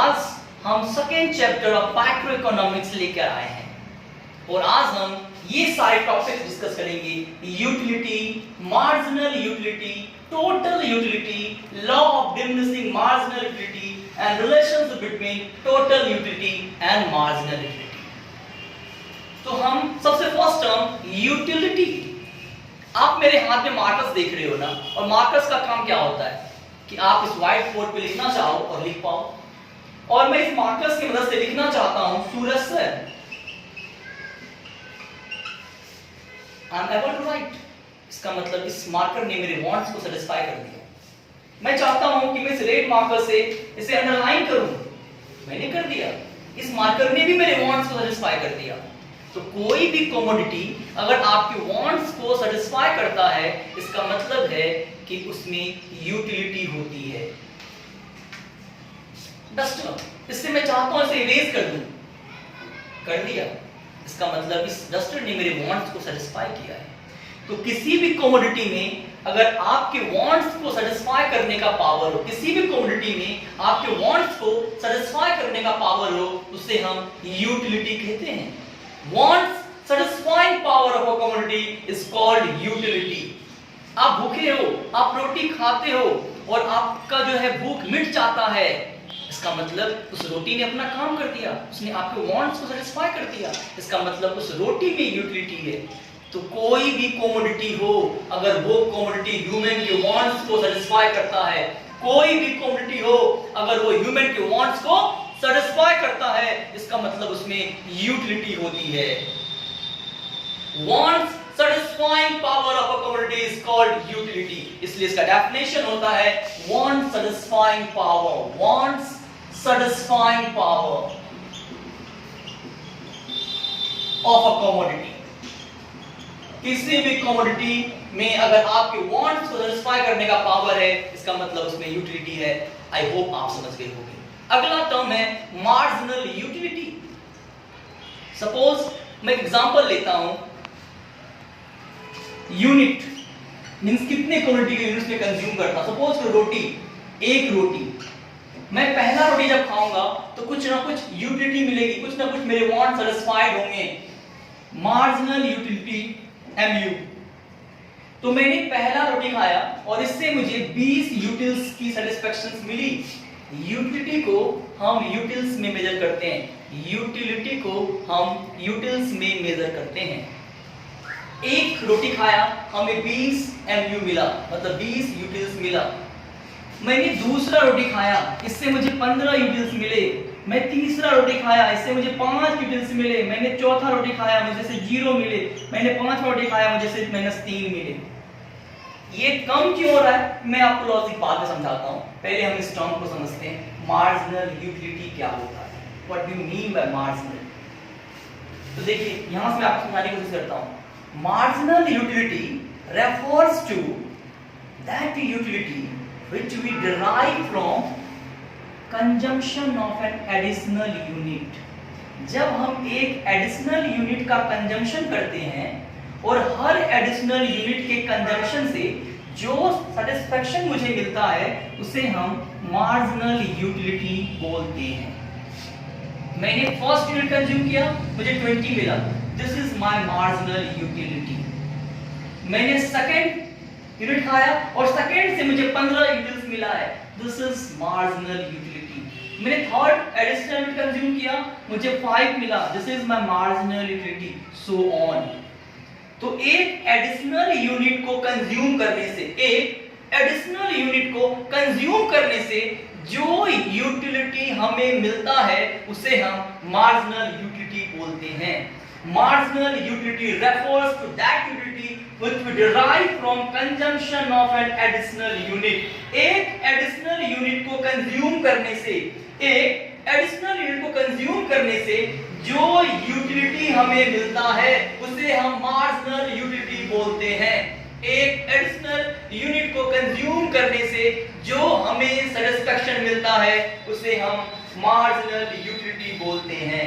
आज हम second chapter of macro economics लेकर आए हैं और आज हम ये सारे टॉपिक्स डिस्कस करेंगे। Utility, marginal utility, total utility, law of diminishing marginal utility and relations between total utility and marginal utility. तो हम सबसे फर्स्ट टर्म यूटिलिटी। आप मेरे हाथ में मार्कर्स देख रहे हो ना, और मार्कर्स का काम क्या होता है कि आप इस व्हाइट बोर्ड पे लिखना चाहो और लिख पाओ। और मैं इस मार्कर्स की मदद से लिखना चाहता हूं Suraj sir, I am able to write. इसका मतलब इस मार्कर ने मेरे वांट्स को सेटिस्फाई कर दिया। मैं चाहता हूं कि मैं इस रेड मार्कर से इसे अंडरलाइन करूं, मैंने कर दिया। इस मार्कर ने भी मेरे वांट्स को सेटिस्फाई कर दिया। तो कोई भी कमोडिटी अगर आपके वांट्स को सेटिस्फाई करता है, इसका मतलब है कि उसमें यूटिलिटी होती है। डस्टर, इससे मैं चाहता हूं इसे इरेज कर दूं, कर दिया। इसका मतलब इस डस्टर ने मेरे वांट्स को सेटिस्फाई किया है। तो किसी भी कमोडिटी में अगर आपके वांट्स को सेटिस्फाई करने का पावर हो, किसी भी कमोडिटी में आपके वांट्स को सेटिस्फाई करने का पावर हो, उसे हम यूटिलिटी कहते हैं। Wants satisfying power of a commodity is called utility. आप भूखे हो, आप रोटी खाते हो और आपका जो है भूख मिट जाता है, इसका मतलब उस रोटी ने अपना काम कर दिया, उसने आपके वांट्स को सेटिस्फाई कर दिया। इसका मतलब उस रोटी में यूटिलिटी है। तो कोई भी कमोडिटी हो, अगर वो कमोडिटी ह्यूमन के वांट्स को सेटिस्फाई करता है, कोई भी कमोडिटी हो अगर वो ह्यूमन के वांट्स को सेटिस्फाई करता है, इसका मतलब उसमें यूटिलिटी होती है। Wants satisfying power of a commodity is called utility. इसलिए इसका डेफिनेशन होता है want satisfying power, wants satisfying power of a commodity. किसी भी कमोडिटी में अगर आपके वांट्स को सेटिस्फाई करने का पावर है, इसका मतलब उसमें यूटिलिटी है। आई होप आप समझ गए होंगे। अगला टर्म है मार्जिनल यूटिलिटी। सपोज मैं एग्जांपल लेता हूं, यूनिट मींस कितने क्वांटिटी के यूनिट्स में कंज्यूम करता। सपोज रोटी, एक रोटी, मैं पहला रोटी जब खाऊंगा तो कुछ ना कुछ यूटिलिटी मिलेगी, कुछ ना कुछ मेरे वांट सेटिस्फाइड होंगे। Marginal utility MU। तो मैंने पहला रोटी खाया और इससे मुझे 20 यूटिल्स की सेटिस्फैक्शन मिली। यूटिलिटी को हम यूटिल्स में मेजर करते हैं, यूटिलिटी को हम यूटिल्स में मेजर करते हैं। एक रोटी खाया, हमें 20 MU मिला, मतलब 20 यूटिल्स मिला। मैंने दूसरा रोटी खाया, इससे मुझे 15 यूटिल्स मिले। मैं तीसरा रोटी खाया, इससे मुझे 5 यूटिल्स मिले। मैंने चौथा रोटी खाया, मुझे से 0 मिले। मैंने पांचवा रोटी खाया, मुझे से -3 मिले। ये कम क्यों हो रहा है, मैं आपको लॉजिक बाद में समझाता हूं। पहले हम इस टर्म को समझते हैं, मार्जिनल यूटिलिटी क्या होता है, what do you mean by marginal. तो देखिए यहां से मैं आपको समझाने की कोशिश करता हूं। Marginal utility refers to that utility which we derive from consumption of an additional unit. जब हम एक एडिशनल यूनिट का कंजम्पशन करते हैं और हर एडिशनल यूनिट के कंजम्पशन से जो सेटिस्फैक्शन मुझे मिलता है, उसे हम मार्जिनल यूटिलिटी बोलते हैं। मैंने फर्स्ट यूनिट कंज्यूम किया, मुझे 20 मिला, this is my marginal utility. मैंने सेकंड यूनिट खाया और सेकंड से मुझे 15 यूटिल्स मिला है, दिस इज मार्जिनल यूटिलिटी। मैंने थर्ड एडिशनल यूनिट कंज्यूम किया, मुझे 5 मिला, this is my marginal utility, so on. तो एक एडिशनल यूनिट को कंज्यूम करने से, एक एडिशनल यूनिट को कंज्यूम करने से जो यूटिलिटी हमें मिलता है, उसे हम मार्जिनल यूटिलिटी बोलते हैं। Marginal utility refers to that utility which we derive from consumption of an additional unit. एक एडिशनल यूनिट को कंज्यूम करने से, एक एडिशनल यूनिट को कंज्यूम करने से जो यूटिलिटी हमें मिलता है, उसे हम मार्जिनल यूटिलिटी बोलते हैं। एक एडिशनल यूनिट को कंज्यूम करने से जो हमें सेटिस्फैक्शन मिलता है, उसे हम मार्जिनल यूटिलिटी बोलते हैं।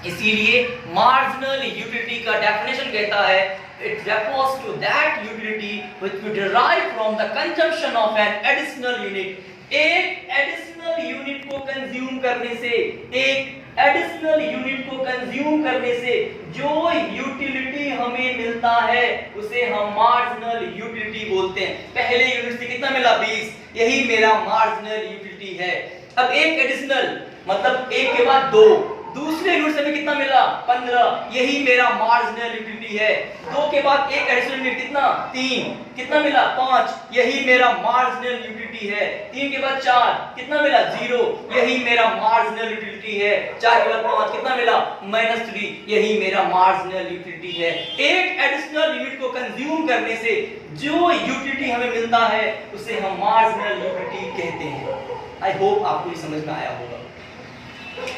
इसीलिए मार्जिनल यूटिलिटी का डेफिनेशन कहता है, it refers to that utility which we derive from the consumption of an additional unit. एक एडिशनल एडिशनल यूनिट को कंज्यूम करने से, एक एडिशनल यूनिट को कंज्यूम करने से जो यूटिलिटी हमें मिलता है उसे हम मार्जिनल यूटिलिटी बोलते हैं। पहले यूनिट से कितना मिला 20, यही मेरा मार्जिनल यूटिलिटी है। अब एक एडिशनल मतलब एक के बाद 2, दूसरे यूनिट से हमें कितना मिला 15, यही मेरा मार्जिनल यूटिलिटी है। 2 के बाद एक एडिशनल यूनिट कितना 3, कितना मिला 5, यही मेरा मार्जिनल यूटिलिटी है। 3 के बाद 4 कितना मिला 0, यही मेरा मार्जिनल यूटिलिटी है। 4 के बाद 5 कितना मिला -3, यही मेरा मार्जिनल यूटिलिटी है। एक एडिशनल यूनिट को कंज्यूम करने से जो यूटिलिटी हमें मिलता है उसे हम मार्जिनल यूटिलिटी कहते हैं। आई होप आपको ये समझ में आया होगा।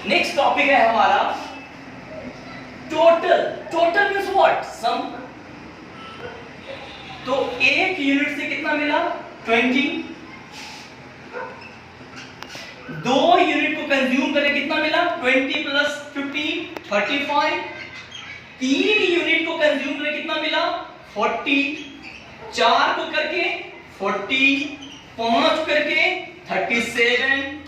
नेक्स्ट टॉपिक है हमारा टोटल। टोटल मींस व्हाट, सम। तो एक यूनिट से कितना मिला 20, 2 यूनिट को कंज्यूम करके कितना मिला 20 प्लस 15 35, 3 यूनिट को कंज्यूम करके कितना मिला 40, 4 को करके 40, 5 करके 37,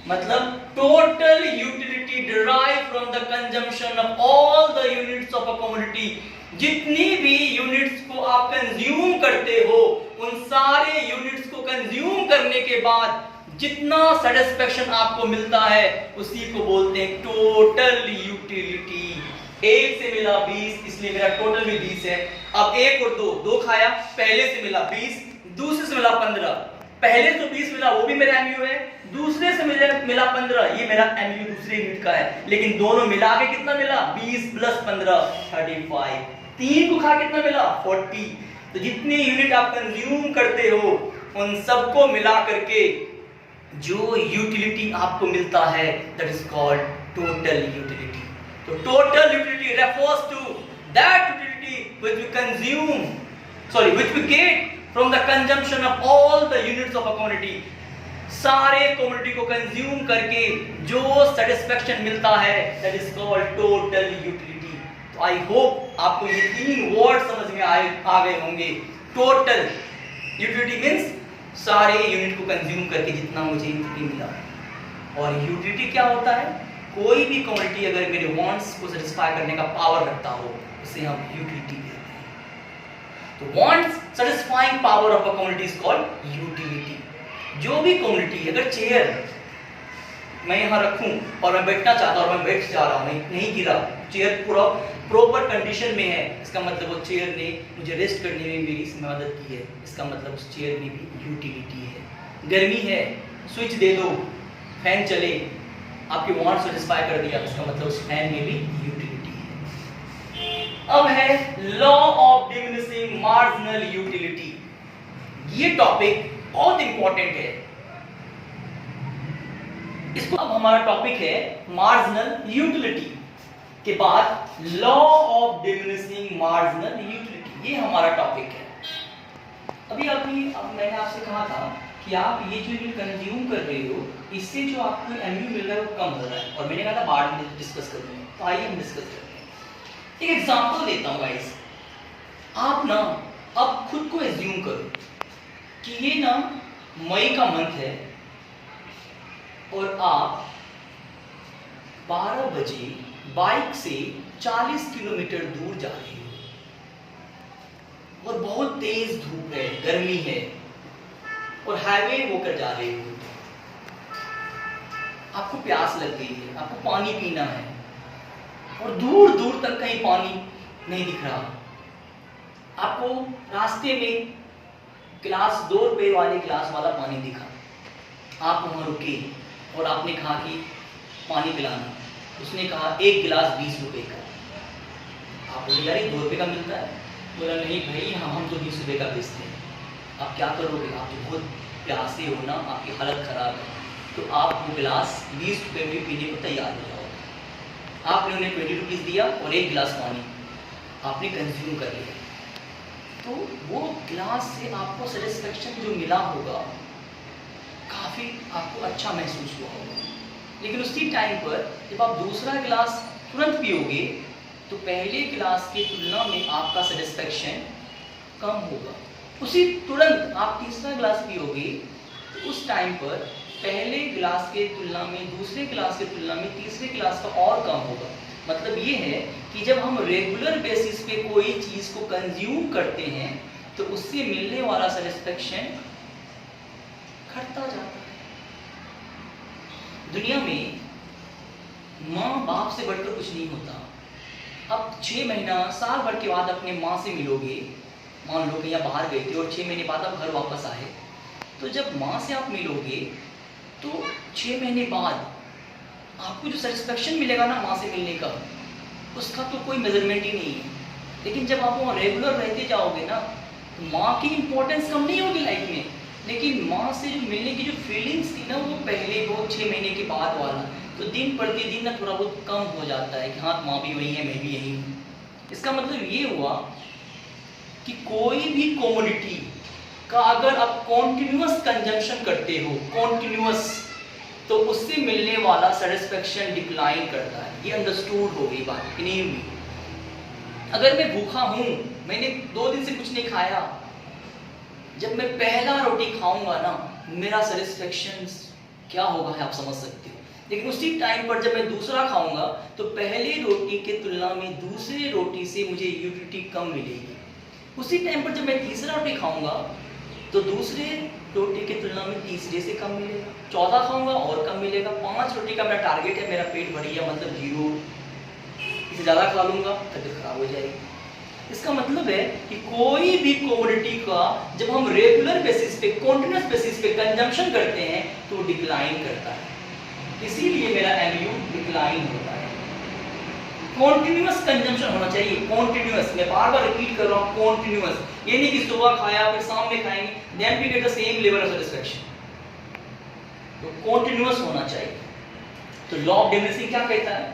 मतलब total utility derived from the consumption of all the units of a commodity। जितनी भी यूनिट्स को आप कंज्यूम करते हो उन सारे यूनिट्स को कंज्यूम करने के बाद जितना सेटिस्फेक्शन आपको मिलता है उसी को बोलते हैं टोटल यूटिलिटी। एक से मिला 20 इसलिए मेरा टोटल भी 20 है। अब एक और 2 खाया, पहले से मिला 20, दूसरे से मिला 15। पहले तो 20 मिला वो भी मेरा एमयू है, दूसरे से मिला 15, ये मेरा एमयू दूसरे यूनिट का है। लेकिन दोनों मिला के कितना मिला 20 प्लस 15 35, 3 को खा कितना मिला 40। तो जितने यूनिट आप कंज्यूम करते हो उन सबको मिला करके जो यूटिलिटी आपको मिलता है that is called total utility. तो total utility refers to that utility which we get from the consumption of all the units of a commodity। सारे कमोडिटी को कंज्यूम करके जो सेटिस्फेक्शन मिलता है that is called total utility. तो I hope आपको ये 3 वर्ड समझ में आ गए होंगे। टोटल यूटिलिटी मींस सारे यूनिट को कंज्यूम करके जितना मुझे यूटिलिटी मिला, और यूटिलिटी क्या होता है, कोई भी कमोडिटी अगर मेरे वांट्स को सेटिस्फाई करने का पावर रखता हो उसे हम यूटिलिटी कहते हैं। तो wants satisfying power of a commodity is called utility. जो भी कमोडिटी, अगर चेयर मैं यहाँ रखूं और मैं बैठना चाहता हूं और मैं बैठ जा रहा हूं, नहीं गिरा, चेयर पूरा प्रॉपर कंडीशन में है, इसका मतलब वो चेयर ने मुझे रेस्ट करने में मेरी मदद की है, इसका मतलब उस चेयर में भी यूटिलिटी है। गर्मी है, स्विच दे दो, फैन चले, आपके वांट सेटिस्फाई कर दिया, इसका मतलब उस फैन में भी यूटिलिटी है। अब है law of diminishing marginal utility. ये टॉपिक बहुत इंपॉर्टेंट है। इसको अब हमारा टॉपिक है मार्जिनल यूटिलिटी के बाद law of diminishing marginal utility, ये हमारा टॉपिक है। अब मैंने आपसे कहा था कि आप ये जो कंज्यूम कर रहे हो इससे जो आपको एमयू मिल रहा है वो कम हो रहा है, और मैंने कहा था बाद में डिस्कस करेंगे। तो आइए हम डिस्कस करते हैं। एक एग्जांपल देता हूं गाइस। आप ना अब खुद को एज्यूम करो कि ये ना मई का मंथ है और आप 12 बजे बाइक से 40 किलोमीटर दूर जा रहे हो और बहुत तेज धूप है, गर्मी है और हाईवे होकर जा रहे हो। आपको प्यास लग गई है, आपको पानी पीना है और दूर दूर तक कहीं पानी नहीं दिख रहा। आपको रास्ते में गिलास 2 रुपए वाले गिलास वाला पानी दिखा, आप वहां रुके और आपने कहा कि पानी पिलाना। उसने कहा 1 गिलास 20 रुपए का। आप बोले यार 2 रुपए का मिलता है। बोला नहीं भाई हम तो 20 रुपए का बेचते हैं। आप क्या करोगे, आप तो बहुत प्यासे हो ना, आपकी हालत खराब है, तो आप वो गिलास 20 रुपए में पीने को तैयार हो जाओगे। आपने उन्हें 20 रुपीज़ दिया और 1 गिलास पानी आपने कंज्यूम कर लिया, तो वो गिलास से आपको सेटिस्फेक्शन जो मिला होगा, काफ़ी आपको अच्छा महसूस हुआ होगा। लेकिन उसी टाइम पर जब आप दूसरा गिलास तुरंत पियोगे तो पहले गिलास की तुलना में आपका सेटिस्फेक्शन कम होगा। उसी तुरंत आप तीसरा गिलास पियोगे तो उस टाइम पर पहले गिलास के तुलना में, दूसरे गिलास की तुलना में तीसरे गिलास का और कम होगा। मतलब ये है कि जब हम रेगुलर बेसिस पे कोई चीज़ को कंज्यूम करते हैं तो उससे मिलने वाला सेटिस्फेक्शन घटता जाता है। दुनिया में माँ बाप से बढ़कर कुछ नहीं होता। अब 6 महीना साल भर के बाद अपने माँ से मिलोगे, मान लो कि यहाँ बाहर गए थे और 6 महीने बाद आप घर वापस आए, तो जब माँ से आप मिलोगे तो 6 महीने बाद आपको जो सेटिस्फेक्शन मिलेगा ना माँ से मिलने का, उसका तो कोई मेजरमेंट ही नहीं है। लेकिन जब आप वहाँ रेगुलर रहते जाओगे ना, तो माँ की इम्पोर्टेंस कम नहीं होगी लाइफ में, लेकिन माँ से जो मिलने की जो फीलिंग्स थी ना, वो पहले बहुत 6 महीने के बाद वाला, तो दिन प्रतिदिन ना थोड़ा बहुत कम हो जाता है कि हाँ माँ भी वही है, मैं भी यही हूँ। इसका मतलब ये हुआ कि कोई भी कमोडिटी का अगर आप कॉन्टिन्यूअस कंजम्पशन करते हो, कॉन्टिन्यूअस, तो उससे मिलने वाला सेटिस्फेक्शन डिक्लाइन करता है। ये अंडरस्टूड हो गई बात कि नहीं हुई। अगर मैं भूखा हूँ, मैंने 2 दिन से कुछ नहीं खाया, जब मैं पहला रोटी खाऊंगा ना, मेरा सेटिस्फेक्शन क्या होगा है आप समझ सकते हो। लेकिन उसी टाइम पर जब मैं दूसरा खाऊंगा तो पहली रोटी के तुलना में दूसरी रोटी से मुझे यूटिलिटी कम मिलेगी। उसी टाइम पर जब मैं तीसरा रोटी खाऊंगा तो दूसरे रोटी की तुलना में तीसरे से कम मिलेगा, 14 खाऊंगा और कम मिलेगा, 5 रोटी का मेरा टारगेट है, मेरा पेट भर गया मतलब 0, इससे ज़्यादा खा लूंगा तबीयत खराब हो जाएगी। इसका मतलब है कि कोई भी कमोडिटी का जब हम रेगुलर बेसिस पे, कॉन्टिन्यूअस बेसिस पे कंजम्पशन करते हैं तो वो डिक्लाइन करता है, इसीलिए मेरा एमयू डिक्लाइन होता है। कॉन्टिन्यूअस कंजम्पशन होना चाहिए, कॉन्टिन्यूअस, मैं बार बार रिपीट कर रहा हूँ, कॉन्टिन्यूअस। ये नहीं कि सुबह खाया फिर शाम में खाएंगे, then we get the same level of satisfaction. तो कॉन्टिन्यूअस होना चाहिए। तो लॉ ऑफ डिमिनिशिंग क्या कहता है?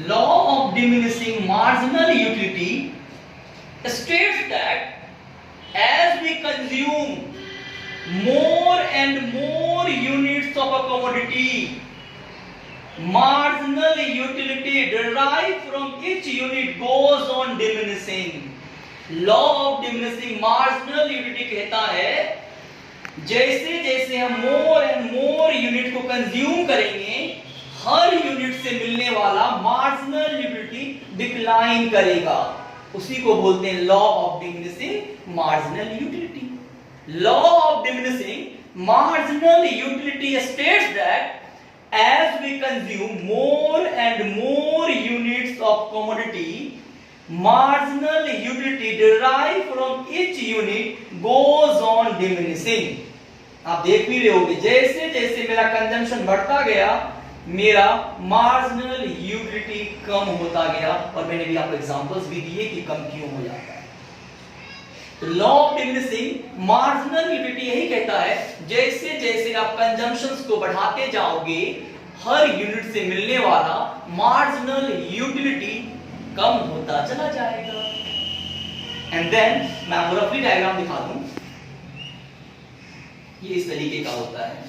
Law of diminishing marginal utility states that as we consume more and more units of a commodity, marginal utility derived from each unit goes on diminishing. Law of diminishing marginal utility कहता है जैसे जैसे हम more and more unit को consume करेंगे, हर unit से मिलने वाला marginal utility decline करेगा। उसी को बोलते हैं law of diminishing marginal utility. Law of diminishing marginal utility states that as we consume more and more units of commodity, marginal utility derive from each unit goes on diminishing. आप देख भी रहे होगे जैसे जैसे मेरा कंजम्पशन बढ़ता गया, मेरा मार्जिनल यूटिलिटी कम होता गया, और मैंने भी आपको एग्जांपल्स भी दिए कि कम क्यों हो जाता है। तो law of diminishing marginal utility यही कहता है जैसे जैसे आप कंजम्पशंस को बढ़ाते जाओगे, हर यूनिट से मिलने वाला मार्जिनल यूटिलिटी कम होता चला जाएगा। एंड देन मैं आपको रफली डायग्राम दिखा दूं, ये इस तरीके का होता है,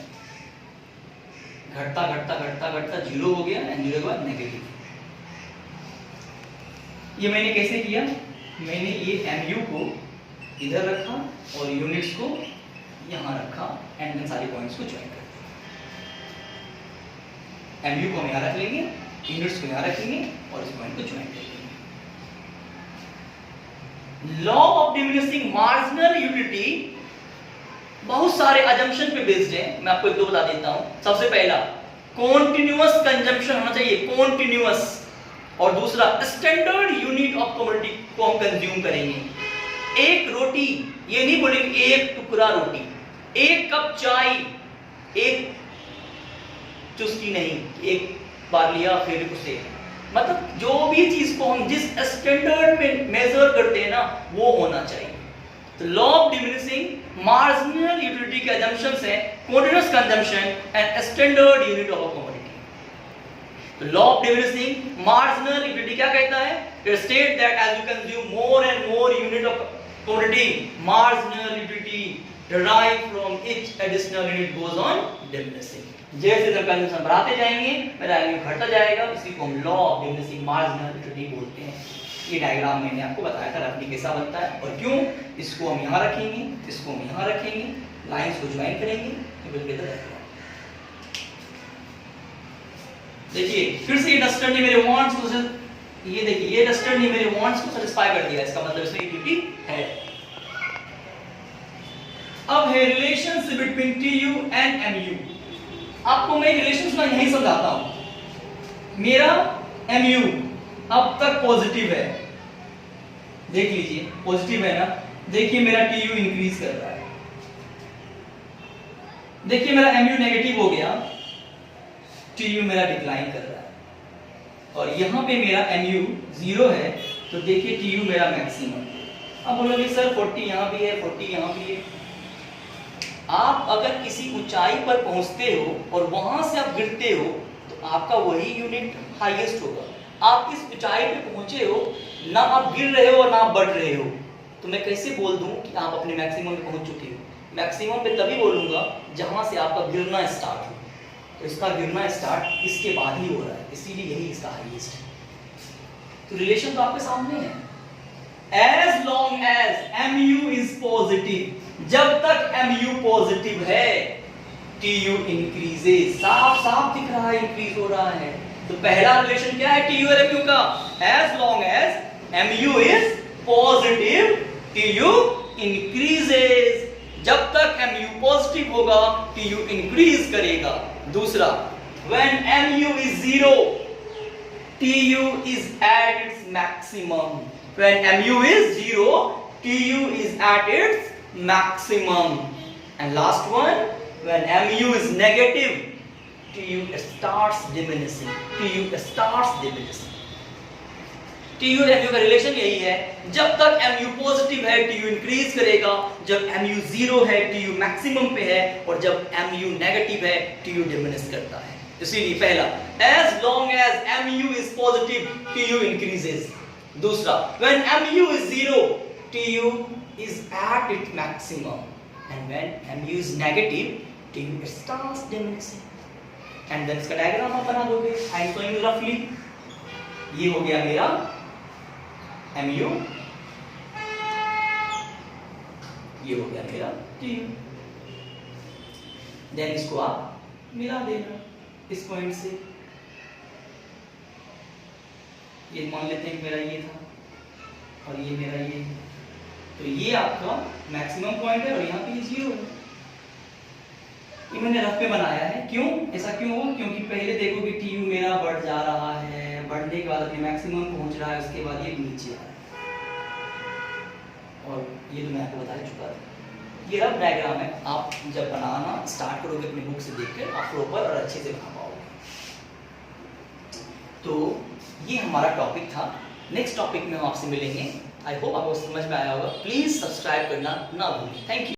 घटता घटता घटता घटता 0 हो गया एंड 0 के बाद नेगेटिव। ये मैंने कैसे किया? मैंने ये MU को इधर रखा और यूनिट्स को यहां रखा एंड देन सारे पॉइंट्स को ज्वाइन कर दिया। MU को हम यहां रख लेंगे, यूनिट्स को यहां रखेंगे और इस पॉइंट को ज्वाइन कर देंगे। Law of diminishing marginal utility बहुत सारे अजम्पशन पे बेस्ड है, मैं आपको 1-2 बता देता हूं। सबसे पहला, कॉन्टिन्यूअस कंजम्पशन होना चाहिए, कॉन्टिन्यूअस। और दूसरा, स्टैंडर्ड यूनिट ऑफ कमोडिटी को हम कंज्यूम करेंगे। एक रोटी, ये नहीं बोलेंगे एक टुकड़ा रोटी, एक कप चाय, एक चुस्की नहीं, एक बार लिया फिर उसे, मतलब जो भी चीज को हम जिस स्टैंडर्ड में मेजर करते हैं ना, वो होना चाहिए। तो law of diminishing marginal utility के assumptions हैं continuous consumption and standard unit of a commodity। तो law of diminishing marginal utility क्या कहता है? It states that as you consume more and more unit of commodity, marginal utility derived from each additional unit goes on diminishing। जैसे जब consumption बढ़ाते जाएंगे, मेरा value घटता जाएगा, इसी को हम law of diminishing marginal utility बोलते हैं। ये डायग्राम मैंने आपको बताया था रफली कैसा बनता है और क्यों। इसको हम यहाँ रखेंगे, इसको हम यहाँ रखेंगे, लाइंस को ज्वाइन करेंगे, तो बिल्कुल देखिए फिर से ये डस्टर ने मेरे वांट्स को, ये देखिए ये डस्टर ने मेरे वांट्स को सेटिस्फाई कर दिया, इसका मतलब इसमें यूटिलिटी है। अब है relationship between TU and MU. आपको मैं रिलेशंस में यही समझाता हूं। मेरा एमयू अब तक पॉजिटिव है, देख लीजिए पॉजिटिव है ना। देखिए मेरा टीयू इंक्रीज कर रहा है, देखिए मेरा एमयू नेगेटिव हो गया, टीयू मेरा डिक्लाइन कर रहा है। और यहां पे मेरा एमयू 0 है, तो देखिए टीयू मेरा मैक्सिमम। अब बोलोगे सर 40 यहां भी है, 40 यहां भी है। आप अगर किसी ऊंचाई पर पहुंचते हो और वहां से आप गिरते हो तो आपका वही यूनिट हाईएस्ट होगा। आप इस ऊंचाई पे पहुंचे हो, ना आप गिर रहे हो और ना आप बढ़ रहे हो, तो मैं कैसे बोल दूं कि आप अपने मैक्सिमम पे पहुंच चुके हो? मैक्सिमम पे तभी बोलूंगा जहां से आपका गिरना स्टार्ट हो। तो इसका गिरना स्टार्ट इसके बाद ही हो रहा है, इसीलिए यही इसका हाईएस्ट है। तो रिलेशन तो आपके सामने है। As long as mu is positive, जब तक mu पॉजिटिव है, tu increases। साफ साफ दिख रहा है इंक्रीज हो रहा है। तो पहला रिलेशन क्या है tu और mu का? As long as mu is positive, tu increases। जब तक mu पॉजिटिव होगा, tu इंक्रीज करेगा। दूसरा, when mu is 0, tu is at its maximum। When mu is 0, tu is at its maximum. And last one, when mu is negative, tu starts diminishing. tu starts diminishing. tu और mu का relation यही है, जब तक mu positive है tu increase करेगा, जब mu 0 है tu मैक्सिमम पे है, और जब mu नेगेटिव है tu डिमिनिश करता है। इसीलिए पहला, as long as mu is positive, tu increases। दूसरा, when mu is 0, tu is at its maximum, and when mu is negative, tu starts diminishing। and then इसका डायग्राम आप बना दोगे। I am showing you roughly। ये हो गया मेरा mu, ये हो गया मेरा tu। then इसको आप मिला देना इस पॉइंट से। ये मान लेते हैं मेरा ये था और ये मेरा ये, तो ये आपका मैक्सिमम पॉइंट है और यहाँ पे ये 0 है। ये मैंने रफ पे बनाया है। क्यों ऐसा क्यों हुआ? क्योंकि पहले देखो कि tu मेरा बढ़ जा रहा है, बढ़ने के बाद अपने मैक्सिमम पहुंच रहा है, उसके बाद ये नीचे आ रहा है। और ये तो मैं आपको बता चुका था। ये रफ डायग्राम है, आप जब बनाना स्टार्ट करोगे अपनी बुक से देख कर, आप प्रॉपर और अच्छे से बना पाओगे। तो ये हमारा टॉपिक था। नेक्स्ट टॉपिक में हम आपसे मिलेंगे। आई होप आपको समझ में आया होगा। प्लीज सब्सक्राइब करना ना भूलें। Thank you.